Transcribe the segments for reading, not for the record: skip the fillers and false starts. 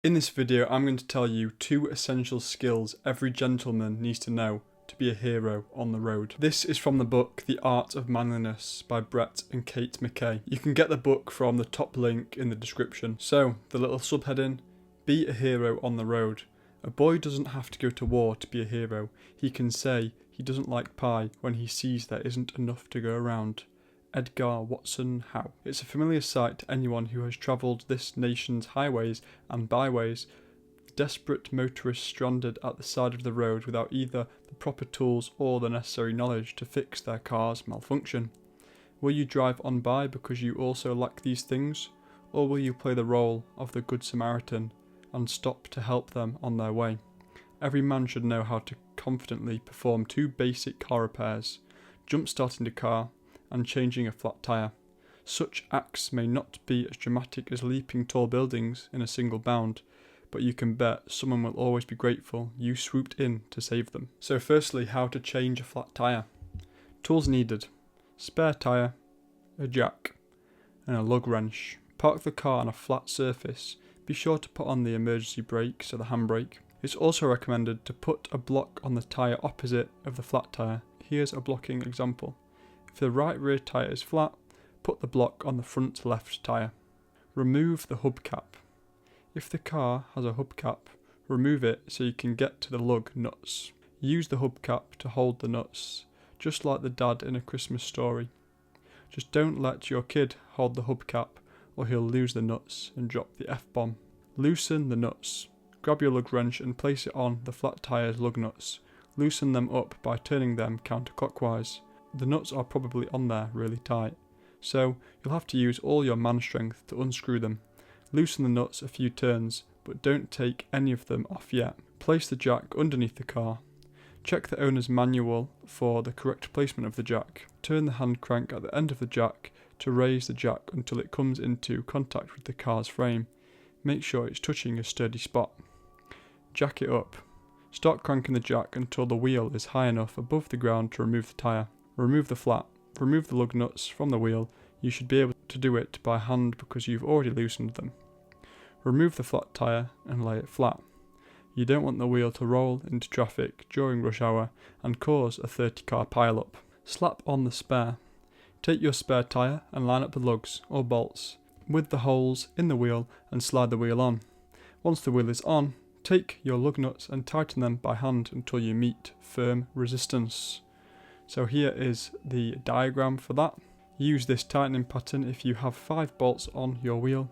In this video, I'm going to tell you 2 essential skills every gentleman needs to know to be a hero on the road. This is from the book The Art of Manliness by Brett and Kate McKay. You can get the book from the top link in the description. So, the little subheading, be a hero on the road. A boy doesn't have to go to war to be a hero. He can say he doesn't like pie when he sees there isn't enough to go around. Edgar Watson Howe. It's a familiar sight to anyone who has travelled this nation's highways and byways, desperate motorists stranded at the side of the road without either the proper tools or the necessary knowledge to fix their car's malfunction. Will you drive on by because you also lack these things, or will you play the role of the Good Samaritan and stop to help them on their way? Every man should know how to confidently perform 2 basic car repairs: jump-starting the car and changing a flat tyre. Such acts may not be as dramatic as leaping tall buildings in a single bound, but you can bet someone will always be grateful you swooped in to save them. So firstly, how to change a flat tyre. Tools needed: spare tyre, a jack, and a lug wrench. Park the car on a flat surface. Be sure to put on the emergency brake, so the handbrake. It's also recommended to put a block on the tyre opposite of the flat tyre. Here's a blocking example. If the right rear tyre is flat, put the block on the front left tyre. Remove the hubcap. If the car has a hubcap, remove it so you can get to the lug nuts. Use the hubcap to hold the nuts, just like the dad in A Christmas Story. Just don't let your kid hold the hubcap or he'll lose the nuts and drop the F-bomb. Loosen the nuts. Grab your lug wrench and place it on the flat tyre's lug nuts. Loosen them up by turning them counterclockwise. The nuts are probably on there really tight, so you'll have to use all your man strength to unscrew them. Loosen the nuts a few turns, but don't take any of them off yet. Place the jack underneath the car. Check the owner's manual for the correct placement of the jack. Turn the hand crank at the end of the jack to raise the jack until it comes into contact with the car's frame. Make sure it's touching a sturdy spot. Jack it up. Start cranking the jack until the wheel is high enough above the ground to remove the tyre. Remove the flat. Remove the lug nuts from the wheel. You should be able to do it by hand because you've already loosened them. Remove the flat tyre and lay it flat. You don't want the wheel to roll into traffic during rush hour and cause a 30-car pile-up. Slap on the spare. Take your spare tyre and line up the lugs or bolts with the holes in the wheel and slide the wheel on. Once the wheel is on, take your lug nuts and tighten them by hand until you meet firm resistance. So here is the diagram for that. Use this tightening pattern if you have 5 bolts on your wheel.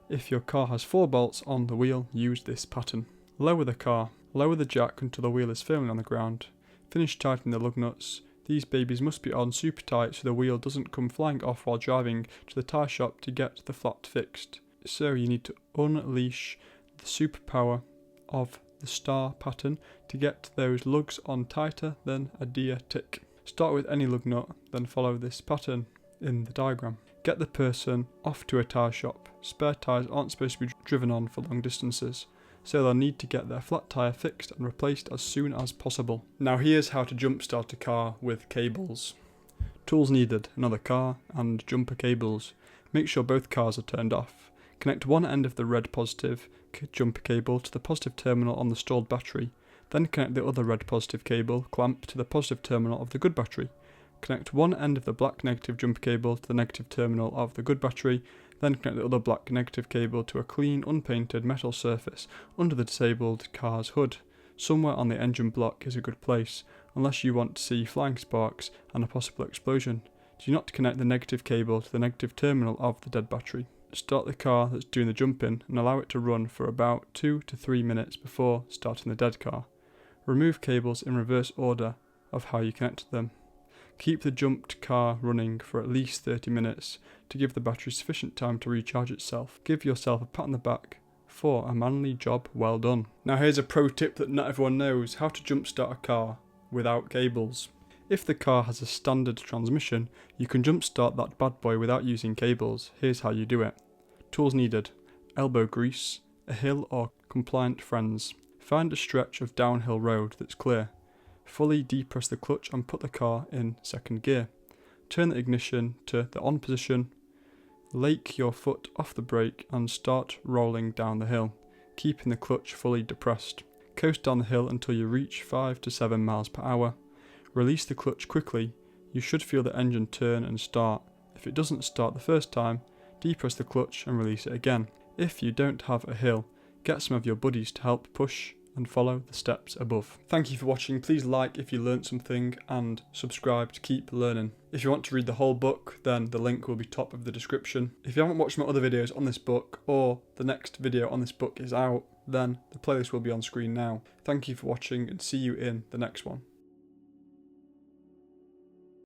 If your car has 4 bolts on the wheel, use this pattern. Lower the car. Lower the jack until the wheel is firmly on the ground. Finish tightening the lug nuts. These babies must be on super tight so the wheel doesn't come flying off while driving to the tyre shop to get the flat fixed. So you need to unleash the superpower of the star pattern to get those lugs on tighter than a deer tick. Start with any lug nut, then follow this pattern in the diagram. Get the person off to a tyre shop. Spare tyres aren't supposed to be driven on for long distances, so they'll need to get their flat tyre fixed and replaced as soon as possible. Now here's how to jumpstart a car with cables. Tools needed: another car and jumper cables. Make sure both cars are turned off. Connect one end of the red positive jumper cable to the positive terminal on the stalled battery. Then connect the other red positive cable clamp to the positive terminal of the good battery. Connect one end of the black negative jumper cable to the negative terminal of the good battery. Then connect the other black negative cable to a clean, unpainted metal surface under the disabled car's hood. Somewhere on the engine block is a good place, unless you want to see flying sparks and a possible explosion. Do not connect the negative cable to the negative terminal of the dead battery. Start the car that's doing the jumping and allow it to run for about 2 to 3 minutes before starting the dead car. Remove cables in reverse order of how you connect them. Keep the jumped car running for at least 30 minutes to give the battery sufficient time to recharge itself. Give yourself a pat on the back for a manly job well done. Now here's a pro tip that not everyone knows: how to jumpstart a car without cables. If the car has a standard transmission, you can jumpstart that bad boy without using cables. Here's how you do it. Tools needed: elbow grease, a hill or compliant friends. Find a stretch of downhill road that's clear. Fully depress the clutch and put the car in second gear. Turn the ignition to the on position. Lake your foot off the brake and start rolling down the hill. keeping the clutch fully depressed. Coast down the hill until you reach 5 to 7 miles per hour. Release the clutch quickly. You should feel the engine turn and start. If it doesn't start the first time, depress the clutch and release it again. If you don't have a hill, get some of your buddies to help push and follow the steps above. Thank you for watching. Please like if you learnt something and subscribe to keep learning. If you want to read the whole book, then the link will be top of the description. If you haven't watched my other videos on this book, or the next video on this book is out, then the playlist will be on screen now. Thank you for watching and see you in the next one.